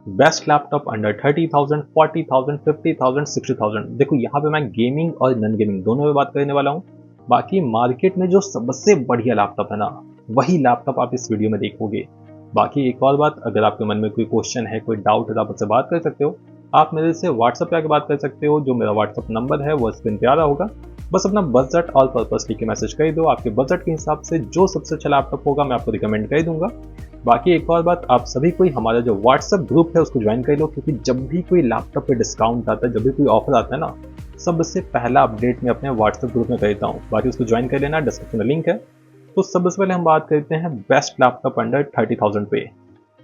Best laptop under 30,000, 40,000, 50,000, 60,000। देखो यहाँ पे मैं गेमिंग और नॉन गेमिंग दोनों में बात करने वाला हूँ। बाकी मार्केट में जो सबसे बढ़िया लैपटॉप है ना, वही लैपटॉप आप इस वीडियो में देखोगे। बाकी एक और बात, अगर आपके मन में कोई क्वेश्चन है, कोई डाउट है तो आप मुझसे बात कर सकते हो। आप मेरे से व्हाट्सएप पे आके बात कर सकते हो। जो मेरा व्हाट्सएप नंबर है वो स्क्रीन पे आ रहा होगा। बस अपना बजट और पर्पस लिख के मैसेज कर दो। आपके बजट के हिसाब से जो सबसे अच्छा लैपटॉप होगा मैं आपको रिकमेंड कर दूंगा। बाकी एक और बात, आप सभी कोई हमारा जो व्हाट्सएप ग्रुप है उसको ज्वाइन कर लो, क्योंकि जब भी कोई लैपटॉप पे डिस्काउंट आता है, जब भी कोई ऑफर आता है ना, सबसे पहला अपडेट मैं अपने व्हाट्सएप ग्रुप में करता हूँ। बाकी उसको ज्वाइन कर लेना, डिस्क्रिप्शन में लिंक है। तो सबसे पहले हम बात करते हैं बेस्ट लैपटॉप अंडर 30,000 पे।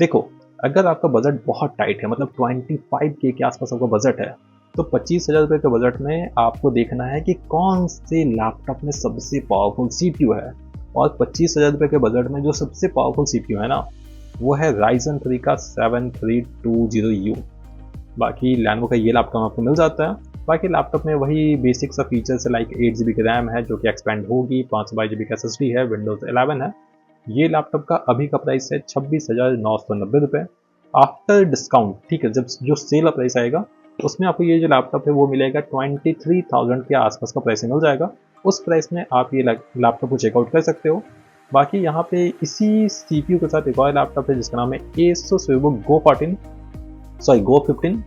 देखो, अगर आपका बजट बहुत टाइट है, मतलब 25K के आसपास आपका बजट है, तो 25,000 रुपये के बजट में आपको देखना है कि कौन से लैपटॉप में सबसे पावरफुल CPU है। और 25,000 रुपये के बजट में जो सबसे पावरफुल CPU है ना, वो है Ryzen 3 का 7320U। बाकी Lenovo का ये लैपटॉप आपको मिल जाता है। बाकी लैपटॉप में वही बेसिक सा फीचर्स है, लाइक 8GB की रैम है जो कि एक्सपेंड होगी, 512GB का SSD है, Windows 11 है। ये लैपटॉप का अभी का प्राइस है 26,990 रुपये आफ्टर डिस्काउंट। ठीक है, जब जो सेल प्राइस आएगा उसमें आपको ये जो लैपटॉप है वो मिलेगा 23,000 के आसपास का प्राइस मिल जाएगा। उस प्राइस में आप ये लैपटॉप को चेकआउट कर सकते हो। बाकी यहाँ पे इसी CPU के साथ एक और लैपटॉप है जिसका नाम है Asus Go 15।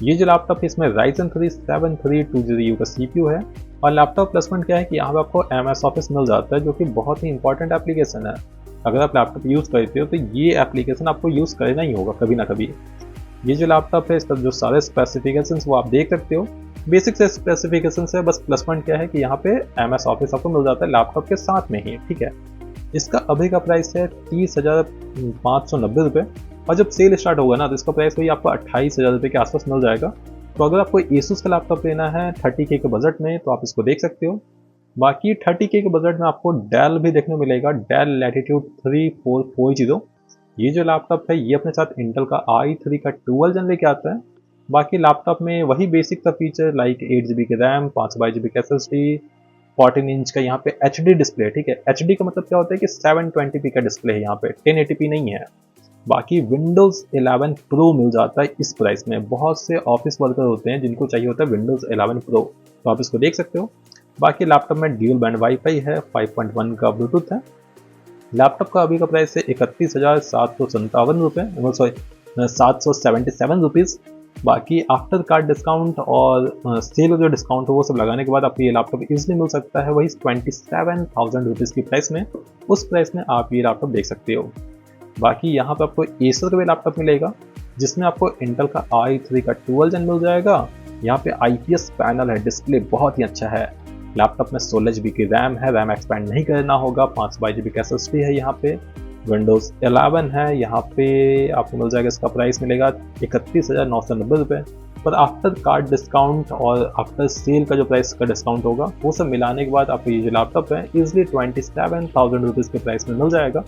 ये जो लैपटॉप है इसमें Ryzen 3 7320U का CPU है। और लैपटॉप प्लस पॉइंट क्या है कि यहाँ पे आपको MS Office मिल जाता है, जो कि बहुत ही इंपॉर्टेंट एप्लीकेशन है। अगर आप लैपटॉप यूज़ करते हो तो ये एप्लीकेशन आपको यूज़ करना ही होगा कभी ना कभी। ये जो लैपटॉप है इसका जो सारे स्पेसिफिकेशंस वो आप देख सकते हो। बेसिक से स्पेसिफिकेशंस है, बस प्लस पॉइंट क्या है कि यहाँ पे MS Office आपको मिल जाता है लैपटॉप के साथ में ही। ठीक है, इसका अभी का प्राइस है 30,590 रुपये। और जब सेल स्टार्ट होगा ना तो इसका प्राइस वही आपको 28,000 रुपये के आसपास मिल जाएगा। तो अगर आपको Asus का लैपटॉप लेना है 30K के बजट में तो आप इसको देख सकते हो। बाकी 30K के बजट में आपको डेल भी देखने मिलेगा, डेल Latitude 3440। ये जो लैपटॉप है ये अपने साथ इंटेल का i3 का 12 जन लेके आता है। बाकी लैपटॉप में वही बेसिक सा फीचर, लाइक 8GB की रैम, 512GB का SSD, 14 इंच का यहाँ पे HD डिस्प्ले। ठीक है, HD का मतलब क्या होता है कि 720p का डिस्प्ले है, यहाँ पे 1080p नहीं है। बाकी Windows 11 Pro मिल जाता है इस प्राइस में। बहुत से ऑफिस वर्कर होते हैं जिनको चाहिए होता है Windows 11 Pro, तो आप इसको देख सकते हो। बाकी लैपटॉप में ड्यूल बैंड वाईफाई है, 5.1 का ब्लूटूथ है। लैपटॉप का अभी का प्राइस है 31,757 रुपये, सॉरी 777 रुपीज़। बाकी आफ्टर कार्ड डिस्काउंट और सेल जो डिस्काउंट है वो सब लगाने के बाद आपको ये लैपटॉप इजीली मिल सकता है वही 27,000 रुपीज़ की प्राइस में। उस प्राइस में आप ये लैपटॉप देख सकते हो। बाकी यहाँ पे आपको Acer का भी लैपटॉप मिलेगा जिसमें आपको इंटेल का i3 का 12 जन मिल जाएगा। यहाँ पे IPS पैनल है, डिस्प्ले बहुत ही अच्छा है। लैपटॉप में 16GB की रैम है, रैम एक्सपेंड नहीं करना होगा, 512GB का SSD है। यहाँ पे Windows 11 है। यहाँ पे आपको मिल जाएगा, इसका प्राइस मिलेगा 31,990 रुपये। पर आफ्टर कार्ड डिस्काउंट और आफ्टर सेल का जो प्राइस का डिस्काउंट होगा वो सब मिलाने के बाद आपको ये जो लैपटॉप है इजिली 27,000 रुपीज़ के प्राइस में मिल जाएगा।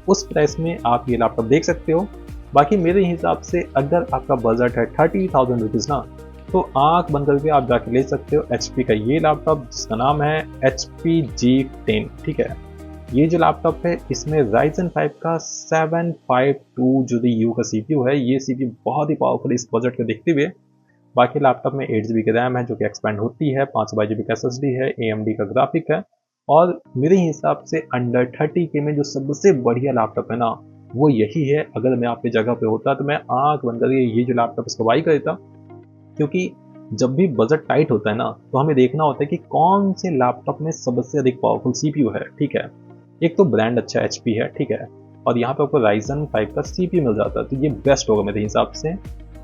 उस प्राइस में आप ये लैपटॉप देख सकते हो। बाकी मेरे हिसाब से अगर आपका बजट है 30,000 रुपीज़ ना, तो आंख बंद करके आप जाके ले सकते हो HP का ये लैपटॉप जिसका नाम है HP G10। ठीक है, ये जो लैपटॉप है इसमें Ryzen 5 का 7520U का CPU है। ये CPU बहुत ही पावरफुल इस बजट को देखते हुए। बाकी लैपटॉप में 8GB की रैम है जो कि एक्सपेंड होती है, 512GB का SSD है, AMD का ग्राफिक है। और मेरे हिसाब से अंडर 30K में जो सबसे बढ़िया लैपटॉप है ना वो यही है। अगर मैं आपकी जगह पे होता तो मैं आंख बंद करके ये जो लैपटॉप इसको बाई करता, क्योंकि जब भी बजट टाइट होता है ना तो हमें देखना होता है कि कौन से लैपटॉप में सबसे अधिक पावरफुल CPU है। ठीक है, एक तो ब्रांड अच्छा HP है, ठीक है, और यहाँ पे आपको Ryzen 5 का CPU मिल जाता है, तो ये बेस्ट होगा मेरे हिसाब से।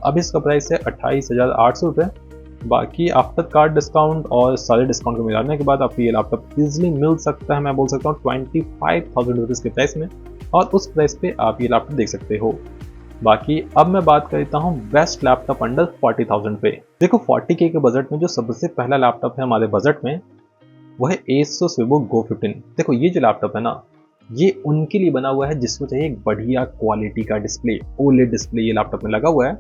अब इसका प्राइस है 28,800 रुपये। बाकी आफ्टर कार्ड डिस्काउंट और सारे डिस्काउंट को मिलाने के बाद आपको ये लैपटॉप इजीली मिल सकता है, मैं बोल सकता हूँ 25,000 रुपीज़ के प्राइस में। और उस प्राइस पे आप ये लैपटॉप देख सकते हो। बाकी अब मैं बात करता हूँ बेस्ट लैपटॉप अंडर 40,000 पे। देखो 40K के बजट में जो सबसे पहला लैपटॉप है हमारे बजट में वो है Asus Go 15। देखो ये जो लैपटॉप है ना ये उनके लिए बना हुआ है जिसको चाहिए एक बढ़िया क्वालिटी का डिस्प्ले, OLED डिस्प्ले ये लैपटॉप में लगा हुआ है।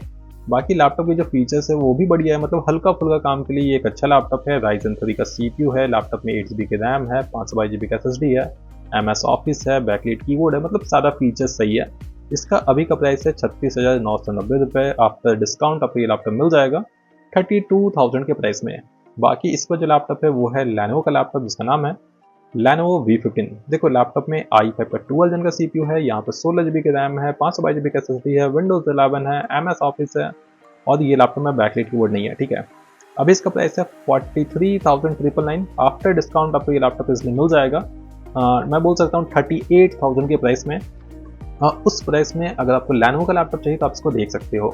बाकी लैपटॉप के जो फीचर्स है वो भी बढ़िया है, मतलब हल्का फुल्का काम के लिए ये एक अच्छा लैपटॉप है। Ryzen 3 का CPU है, लैपटॉप में 8GB की रैम है, 512GB का SSD है, MS Office है, बैकलाइट कीबोर्ड है, मतलब सारा फीचर्स सही है। इसका अभी का प्राइस है 36,990 रुपये। आफ्टर डिस्काउंट आपको ये लैपटॉप मिल जाएगा 32,000 के प्राइस में। बाकी इस पर जो लैपटॉप है वो है लेनोवो का लैपटॉप जिसका नाम है लेनोवो V15। देखो लैपटॉप में i5 का 12 जन का CPU है, यहाँ पर 16 GB की रैम है, 522 GB का SSD है, Windows 11 है, MS ऑफिस है और ये लैपटॉप में बैकलाइट कीबोर्ड नहीं है, ठीक है। अभी इसका प्राइस है 43,999। आफ्टर डिस्काउंट आपको ये लैपटॉप इसलिए मिल जाएगा मैं बोल सकता हूँ 38,000 के प्राइस में। उस प्राइस में अगर आपको लेनोवो का लैपटॉप चाहिए तो आप इसको देख सकते हो।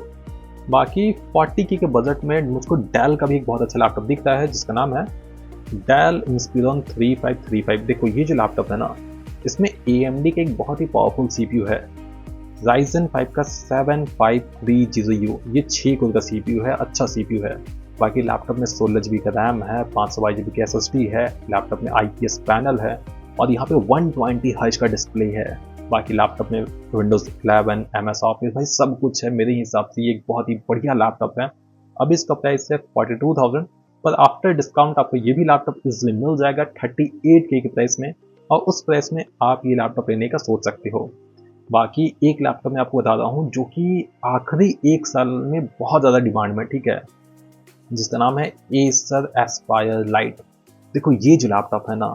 बाकी 40K के बजट में मुझको डेल का भी एक बहुत अच्छा लैपटॉप दिख रहा है जिसका नाम है डेल इंस्पिरॉन 3535। देखो ये जो लैपटॉप है ना, इसमें AMD का एक बहुत ही पावरफुल CPU है, Ryzen 5 का 7530U। ये 6 कोर का CPU है, अच्छा CPU है। बाकी लैपटॉप में 16 GB का रैम है, 522 GB का SSD है, लैपटॉप में IPS पैनल है और यहाँ पे 120 हर्ट्ज का डिस्प्ले है। बाकी लैपटॉप में Windows 11, MS ऑफिस भाई सब कुछ है। मेरे हिसाब से ये एक बहुत ही बढ़िया लैपटॉप है। अभी इसका प्राइस है 42,000, पर आफ्टर डिस्काउंट आपको ये भी लैपटॉप इजीली मिल जाएगा 38K के प्राइस में और उस प्राइस में आप ये लैपटॉप लेने का सोच सकते हो। बाकी एक लैपटॉप मैं आपको बता रहा हूँ जो कि आखिरी 1 साल में बहुत ज़्यादा डिमांड में, ठीक है, जिसका नाम है Acer Aspire Lite। देखो ये जो लैपटॉप है ना,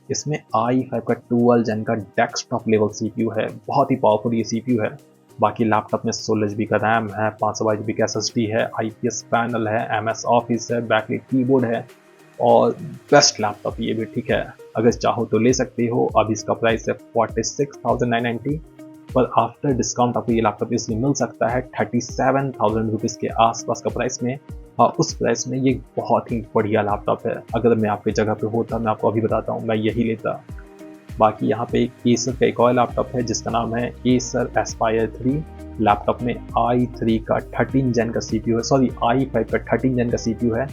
इसमें i5 का 12 जन का डेस्कटॉप लेवल CPU है, बहुत ही पावरफुल ये CPU है। बाकी लैपटॉप में 16 GB का रैम है, 522 GB का SSD है, IPS पैनल है, MS ऑफिस है, बैकलाइट कीबोर्ड है और बेस्ट लैपटॉप ये भी, ठीक है। अगर चाहो तो ले सकते हो। अभी इसका प्राइस है 46,990, पर आफ्टर डिस्काउंट आपको ये लैपटॉप इसलिए मिल सकता है 37,000 रुपीज़ के आसपास का प्राइस में। और उस प्राइस में ये बहुत ही बढ़िया लैपटॉप है। अगर मैं आपकी जगह पे होता मैं आपको अभी बताता हूँ मैं यही लेता। बाकी यहाँ पे Acer का एक और लैपटॉप है जिसका नाम है Acer Aspire 3। लैपटॉप में i3 का 13 जन का CPU है, सॉरी i5 का 13 जन का CPU है।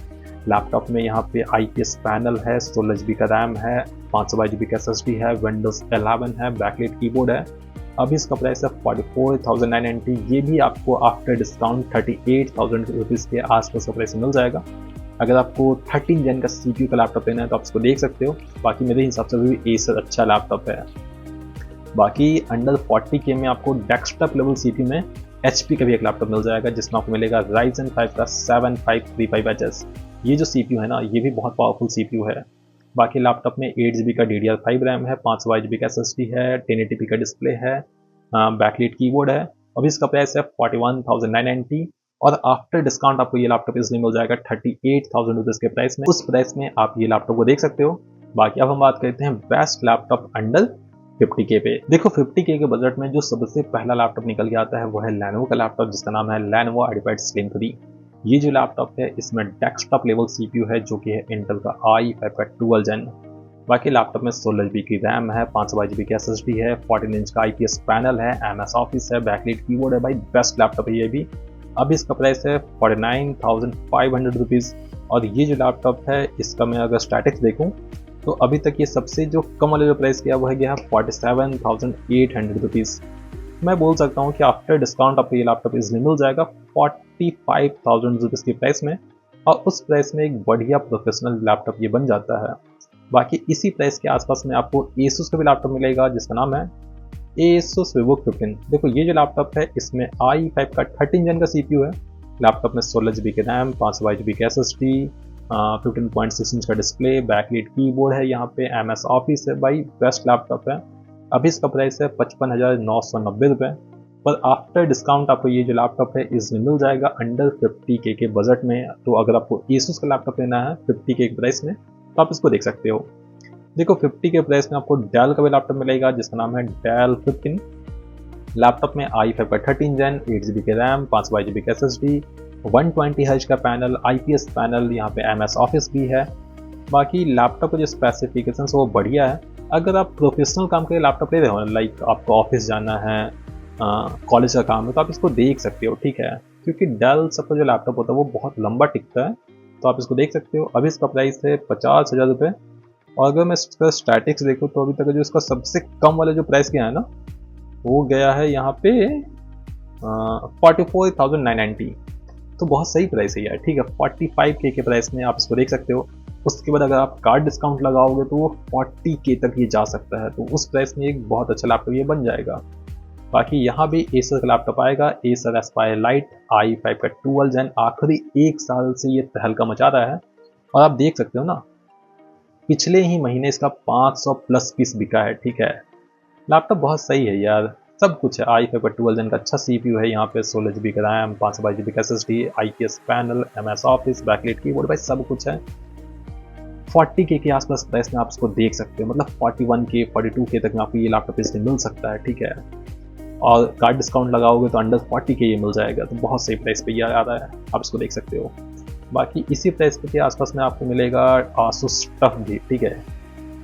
लैपटॉप में यहाँ पे IPS पैनल है, 16 GB का रैम है, 522 GB का SSD है, Windows 11 है, बैकलाइट कीबोर्ड है। अभी इसका प्राइस है 44,990। ये भी आपको आफ्टर डिस्काउंट 38,000 रुपीज़ के आसपास का प्राइस मिल जाएगा। अगर आपको 13 जन का CPU का लैपटॉप लेना है तो आप इसको देख सकते हो। बाकी मेरे हिसाब से भी Acer अच्छा लैपटॉप है। बाकी अंडर 40K में आपको डेस्कटॉप लेवल CPU में HP का भी एक लैपटॉप मिल जाएगा जिसमें आपको मिलेगा Ryzen 5 का 7535HS। ये जो CPU है ना, ये भी बहुत पावरफुल CPU है। बाकी लैपटॉप में 8 GB का DDR5 रैम है, 522 GB का SSD है, 1080p का डिस्प्ले है, बैकलाइट कीबोर्ड है। अभी इसका प्राइस है 41,990 और आफ्टर डिस्काउंट आपको ये लैपटॉप इसलिए मिल जाएगा 38,000 रुपीज़ के प्राइस में। उस प्राइस में आप ये लैपटॉप को देख सकते हो। बाकी अब हम बात करते हैं बेस्ट लैपटॉप अंडर 50K पे। देखो 50K के बजट में जो सबसे पहला लैपटॉप निकल के आता है वो है लेनोवो का लैपटॉप जिसका नाम है लेनोवो एडिफाइड स्लिम 3। ये जो लैपटॉप है इसमें डेस्कटॉप लेवल CPU है जो कि है इंटेल का i5 का 12 जन। बाकी लैपटॉप में 16 GB की रैम है, 522 GB की SSD है, 14 इंच का IPS पैनल है, MS ऑफिस है, बैकलाइट कीबोर्ड है। भाई बेस्ट लैपटॉप है ये भी। अभी इसका प्राइस है 49,500 रुपीज़ और ये जो लैपटॉप है इसका मैं अगर स्टैटिक्स देखूँ तो अभी तक ये सबसे जो कम वाले जो प्राइस किया वो है गया 47,800 रुपीज़। मैं बोल सकता हूँ कि आफ्टर डिस्काउंट आपको ये लैपटॉप इसलिए मिल जाएगा 45,000 रुपीज़ की प्राइस में और उस प्राइस में एक बढ़िया प्रोफेशनल लैपटॉप ये बन जाता है। बाकी इसी प्राइस के आसपास में आपको Asus का भी लैपटॉप मिलेगा जिसका नाम है Asus VivoBook 15। देखो ये जो लैपटॉप है इसमें i5 का 13 जन का CPU है। लैपटॉप में 16 GB की रैम, 522 GB की SSD, 15.6 इंच का डिस्प्ले, बैकलाइट कीबोर्ड है, यहाँ पे MS ऑफिस है। भाई बेस्ट लैपटॉप है। अभी इसका प्राइस है 55,990 रुपये, पर आफ्टर डिस्काउंट आपको ये जो लैपटॉप है इसमें मिल जाएगा अंडर 50K के बजट में। तो अगर आपको Asus का लैपटॉप लेना है 50K के प्राइस में तो आप इसको देख सकते हो। देखो 50 के प्राइस में आपको डेल का भी लैपटॉप मिलेगा जिसका नाम है डेल 15। लैपटॉप में i5 का 13 जन, 8 GB की रैम, 522 GB का SSD, 120 हर्ट्ज का पैनल, IPS पैनल, यहाँ पे MS ऑफिस भी है। बाकी लैपटॉप का जो स्पेसिफिकेशंस वो बढ़िया है। अगर आप प्रोफेशनल काम के लिए लैपटॉप ले रहे हो, लाइक आपको ऑफिस जाना है, कॉलेज का काम है, तो आप इसको देख सकते हो, ठीक है। क्योंकि डेल सबका जो लैपटॉप होता है वो बहुत लंबा टिकता है, तो आप इसको देख सकते हो। अभी इसका प्राइस है 50,000 रुपये और अगर मैं इसका स्टैटिक्स देखूँ तो अभी तक जो इसका सबसे कम वाला जो प्राइस गया है ना वो गया है यहाँ पे 44,990। तो बहुत सही प्राइस है यार, ठीक है। 45K के प्राइस में आप इसको देख सकते हो। उसके बाद अगर आप कार्ड डिस्काउंट लगाओगे तो वो 40K तक ये जा सकता है। तो उस प्राइस में एक बहुत अच्छा लैपटॉप ये बन जाएगा। बाकी यहाँ भी एसर का लैपटॉप आएगा, एसर एस्पायर लाइट i5 का 12 जेन, आखिरी 1 साल से ये तहलका मचा रहा है। और आप देख सकते हो ना, पिछले ही महीने इसका 500 प्लस पीस बिका है। ठीक है, लैपटॉप बहुत सही है यार, सब कुछ है। i5 का 12 जेन का अच्छा CPU है, यहाँ पे 16 GB का रैम, 512 GB का SSD, IPS panel, MS office, backlight keyboard, भाई सब कुछ है। 40K के आसपास प्राइस में आप इसको देख सकते हो, मतलब 41K 42K तक में आपको ये लैपटॉप इसलिए मिल सकता है। ठीक है, और कार्ड डिस्काउंट लगाओगे तो अंडर 40K ये मिल जाएगा, तो बहुत सही प्राइस पे ये आ रहा है, आप इसको देख सकते हो। बाकी इसी प्राइस के आसपास में आपको मिलेगा Asus TUF भी। ठीक है,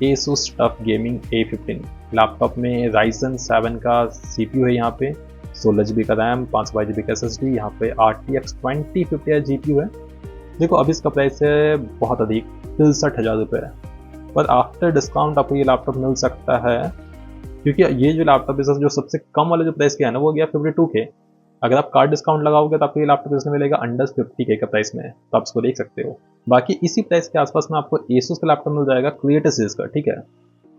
Asus TUF Gaming A15 laptop में Ryzen 7 का CPU है, यहाँ पे 16 GB का रैम, 512 GB का SSD, यहाँ पे RTX 2050 GPU है। देखो अभी इसका प्राइस है बहुत अधिक, 63,000 रुपये, पर आफ्टर डिस्काउंट आपको ये लैपटॉप मिल सकता है, क्योंकि ये जो लैपटॉप है जो सबसे कम वाले जो प्राइस के है ना वो गया 52K। अगर आप कार्ड डिस्काउंट लगाओगे तो आपको ये लैपटॉप इसमें मिलेगा अंडर 50K का प्राइस में, तो आप इसको देख सकते हो। बाकी इसी प्राइस के आसपास में आपको Asus का लैपटॉप मिल जाएगा क्रिएटर सीरीज का। ठीक है,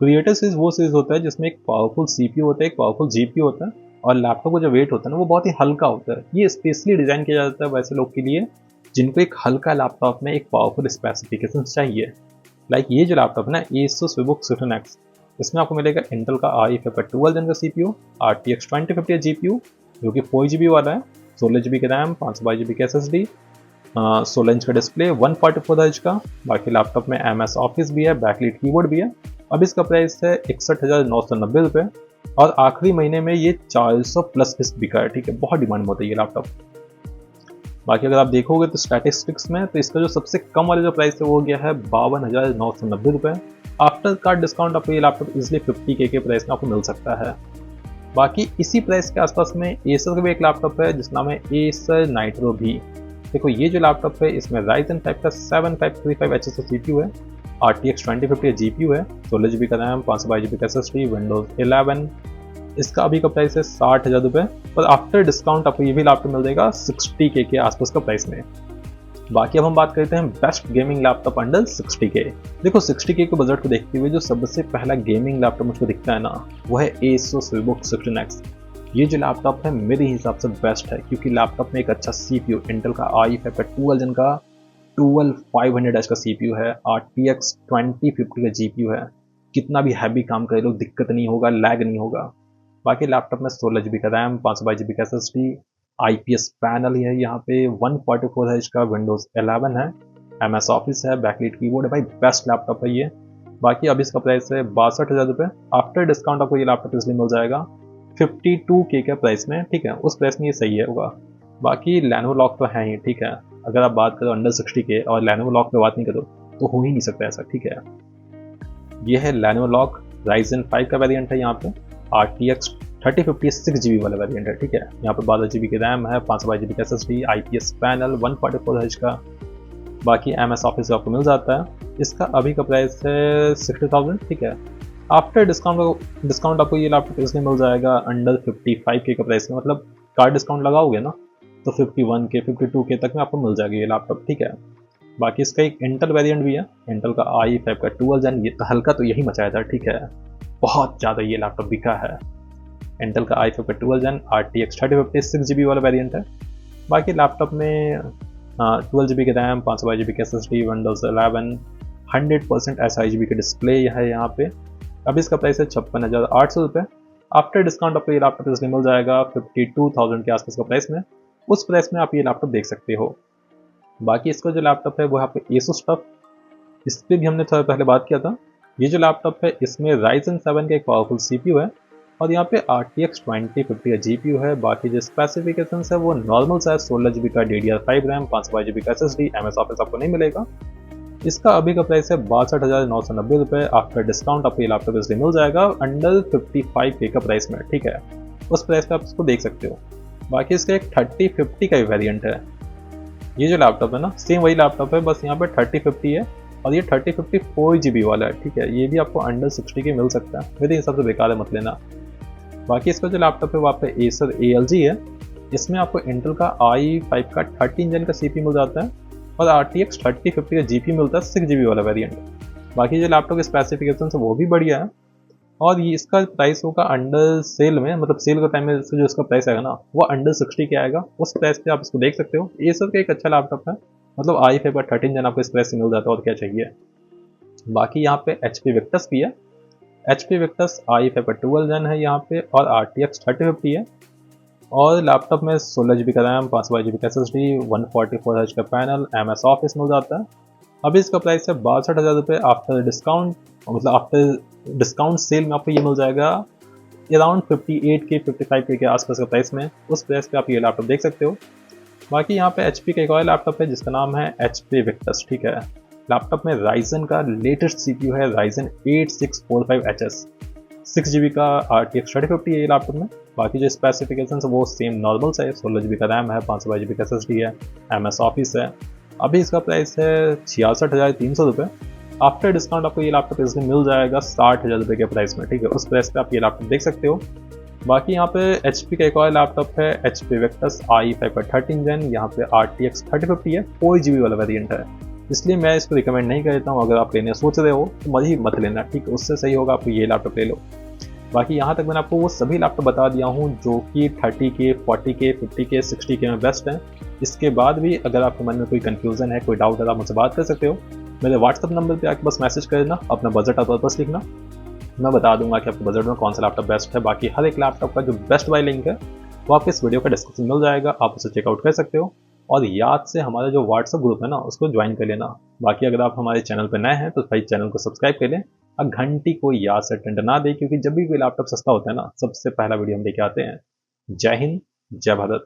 क्रिएटर सीरीज वो सीरीज होता है जिसमें एक पावरफुल CPU होता है, एक पावरफुल GPU होता है, और लैपटॉप का जो वेट होता है ना वो बहुत ही हल्का होता है। ये स्पेशली डिजाइन किया जाता है वैसे लोग के लिए जिनको एक हल्का लैपटॉप में एक पावरफुल स्पेसिफिकेशन चाहिए। लाइक ये जो लैपटॉप है ना Asus VivoBook 16X, इसमें आपको मिलेगा इंटेल का i5 का 12 जेन का CPU, RTX 2050 GPU जो कि 4GB वाला है, 16 GB का रैम, 512 GB का SSD, 16 इंच का डिस्प्ले, 144 हर्ट्ज का। बाकी लैपटॉप में MS ऑफिस भी है, बैकलाइट कीबोर्ड भी है। अब इसका प्राइस है 61,990 रुपये, और आखिरी महीने में ये 400 प्लस पीस बिका है। ठीक है, बहुत डिमांड होता है ये लैपटॉप। बाकी अगर आप देखोगे तो स्टैटिस्टिक्स में तो इसका जो सबसे कम वाला जो प्राइस है वो गया है 52,990 रुपये। आफ्टर कार्ड डिस्काउंट आपको ये लैपटॉप इसलिए 50K के प्राइस में आपको मिल सकता है। बाकी इसी प्राइस के आसपास में एसर का भी एक लैपटॉप है जिसका नाम है एसर नाइट्रो भी। देखो ये जो लैपटॉप है इसमें Ryzen 5 का 7535HS का CPU है, RTX 2050 GPU है, 16 GB का रैम, 512 GB का SSD, Windows 11। इसका अभी का प्राइस है 60,000 रुपये, पर आफ्टर डिस्काउंट आपको ये भी लैपटॉप मिल जाएगा 60K के आसपास का प्राइस में। बाकी अब हम बात करते हैं best gaming laptop under 60K। देखो 60K के बजट को देखते हुए जो सबसे पहला गेमिंग लैपटॉप मुझको दिखता है ना वो है Asus VivoBook 16X। ये जो लैपटॉप है मेरे हिसाब से बेस्ट है, क्योंकि लैपटॉप में एक अच्छा CPU, इंटेल का i5 का 12 जेन का 12500H का CPU है, RTX 2050 का GPU है। कितना भी हैवी काम करे लो दिक्कत नहीं होगा, लैग नहीं होगा। बाकी लैपटॉप में 16 GB का रैम, 512 GB का SSD, IPS पैनल है, यहाँ पे 144 हर्ट्ज का Windows 11 है, MS ऑफिस है, बैकलाइट कीबोर्ड है, भाई बेस्ट लैपटॉप है ये। बाकी अभी इसका प्राइस है 62,000 रुपये। आफ्टर डिस्काउंट आपको ये लैपटॉप इसलिए मिल जाएगा 52K के प्राइस में। ठीक है, उस प्राइस में ये सही है होगा। बाकी Lenovo लॉक तो है ही। ठीक है, अगर आप बात करो अंडर 60K और Lenovo लॉक पे बात नहीं करो तो हो ही नहीं सकता ऐसा। ठीक है, ये है Lenovo लॉक, Ryzen 5 का वेरिएंट है, यहाँ पे RTX 3050 6GB वाला वेरिएंट है। ठीक है, यहाँ पे 12GB की रैम है, 512 GB का SSD, IPS पैनल, 144 हर्ट्ज का। बाकी MS ऑफिस आपको मिल जाता है। इसका अभी का प्राइस है 60,000। ठीक है, आफ्टर डिस्काउंट आपको ये लैपटॉप इसमें मिल जाएगा अंडर 55K का प्राइस में, मतलब कार्ड डिस्काउंट लगाओगे ना तो 51K 52K तक में आपको मिल जाएगा ये लैपटॉप। ठीक है, बाकी इसका एक इंटेल वेरिएंट भी है, इंटेल का i5 का 12 जेन, ये तो हल्का तो यही मचाया था। ठीक है, बहुत ज़्यादा ये लैपटॉप बिका है। इंटेल का i5 का 12 जेन, RTX 3050 6GB वाला वेरिएंट है। बाकी लैपटॉप में 12GB का रैम, 512GB का SSD, Windows 11, 100% sRGB का डिस्प्ले है यहाँ पे। अभी इसका प्राइस है 56,800 रुपये। आफ्टर डिस्काउंट आपको ये लैपटॉप इसलिए मिल जाएगा 52,000 के आसपास का प्राइस में। उस प्राइस में आप ये लैपटॉप देख सकते हो। बाकी इसका जो लैपटॉप है वो यहाँ पे Asus TUF, इस पर भी हमने थोड़ा पहले बात किया था। ये जो लैपटॉप है इसमें Ryzen 7 का एक पावरफुल CPU है, और यहाँ पे RTX 2050 का GPU है। बाकी जो स्पेसिफिकेशंस है वो नॉर्मल सा है, 16GB का DDR5 रैम, 512GB का SSD, MS ऑफिस आपको नहीं मिलेगा। इसका अभी का प्राइस है 62,990 रुपये। आफ्टर डिस्काउंट आपको ये लैपटॉप इसलिए मिल जाएगा अंडर 55K का प्राइस में। ठीक है, उस प्राइस पे आप इसको देख सकते हो। बाकी इसका एक 3050 का वेरिएंट है। ये जो लैपटॉप है ना सेम वही लैपटॉप है, बस यहाँ पे 3050 है, और ये 3050 4GB वाला है। ठीक है, ये भी आपको अंडर 60K मिल सकता है, मेरे हिसाब से बेकार है, मत लेना। बाकी इसका जो लैपटॉप है वो आपका Acer ALG है। इसमें आपको इंटेल का i5 का 13 जेन का CPU मिल जाता है, और RTX 3050 का GPU मिलता है 6GB वाला वेरिएंट। बाकी जो लैपटॉप के स्पेसिफिकेशन है वो भी बढ़िया है, और ये इसका प्राइस होगा अंडर सेल में, मतलब सेल के टाइम में जो इसका प्राइस आएगा ना वो अंडर 60 के आएगा। उस प्राइस पे आप इसको देख सकते हो। एसर का एक अच्छा लैपटॉप है, मतलब i5 का 13 जन आपको इस प्राइस से मिल जाता है, और क्या चाहिए। बाकी यहाँ पे HP Victus भी है। HP Victus i5 का 12 जन है यहाँ पे, और RTX 3050 है। और लैपटॉप में 16 GB का रैम, 512 GB का SSD, 144 Hz का पैनल, MS ऑफिस मिल जाता है। अभी इसका प्राइस है 62,000 रुपये आफ्टर डिस्काउंट, मतलब आफ्टर डिस्काउंट सेल में आपको ये मिल जाएगा अराउंड 58 के 55 के आसपास का प्राइस में। उस प्राइस पे आप ये लैपटॉप देख सकते हो। बाकी यहाँ पे HP का एक और लैपटॉप है जिसका नाम है HP Victus, ठीक है। लैपटॉप में Ryzen का लेटेस्ट CPU है, Ryzen 8645HS, 6 GB का RTX 3050 है ये लैपटॉप में। बाकी जो स्पेसिफिकेशन है वो सेम नॉर्मल है, 16 GB का रैम है, 512 GB का SSD है, MS ऑफिस है। अभी इसका प्राइस है 66,300 रुपये। आफ्टर डिस्काउंट आपको ये लैपटॉप इसमें मिल जाएगा 60,000 रुपये के प्राइस में, ठीक है। उस प्राइस पे आप ये लैपटॉप देख सकते हो। बाकी यहाँ पे HP का एक और लैपटॉप है, HP Victus i5 का 13 जन, यहाँ पे RTX 3050 है, 4 GB वाला वेरिएंट है, इसलिए मैं इसको रिकमेंड नहीं करता हूँ। अगर आप लेने सोच रहे हो तो मत लेना, ठीक है। उससे सही होगा आपको ये लैपटॉप ले लो। बाकी यहाँ तक मैंने आपको वो सभी लैपटॉप बता दिया हूँ जो कि 30K, 40K, 50K, 60K में बेस्ट हैं। इसके बाद भी अगर आपके मन में कोई कंफ्यूजन है, कोई डाउट है, आप मुझसे बात कर सकते हो। मेरे व्हाट्सअप नंबर पे आके बस मैसेज कर देना, अपना बजट और पर्पस लिखना, मैं बता दूंगा कि आपके बजट में कौन सा लैपटॉप बेस्ट है। बाकी हर एक लैपटॉप का जो बेस्ट बाय लिंक है वो आपको इस वीडियो का डिस्क्रिप्शन मिल जाएगा, आप उसे चेकआउट कर सकते हो। और याद से हमारा जो व्हाट्सअप ग्रुप है ना उसको ज्वाइन कर लेना। बाकी अगर आप हमारे चैनल पर नए हैं तो भाई चैनल को सब्सक्राइब कर लें और घंटी को याद से टंट ना दे, क्योंकि जब भी कोई लैपटॉप सस्ता होता है ना सबसे पहला वीडियो हम लेके आते हैं। जय हिंद, जय भारत।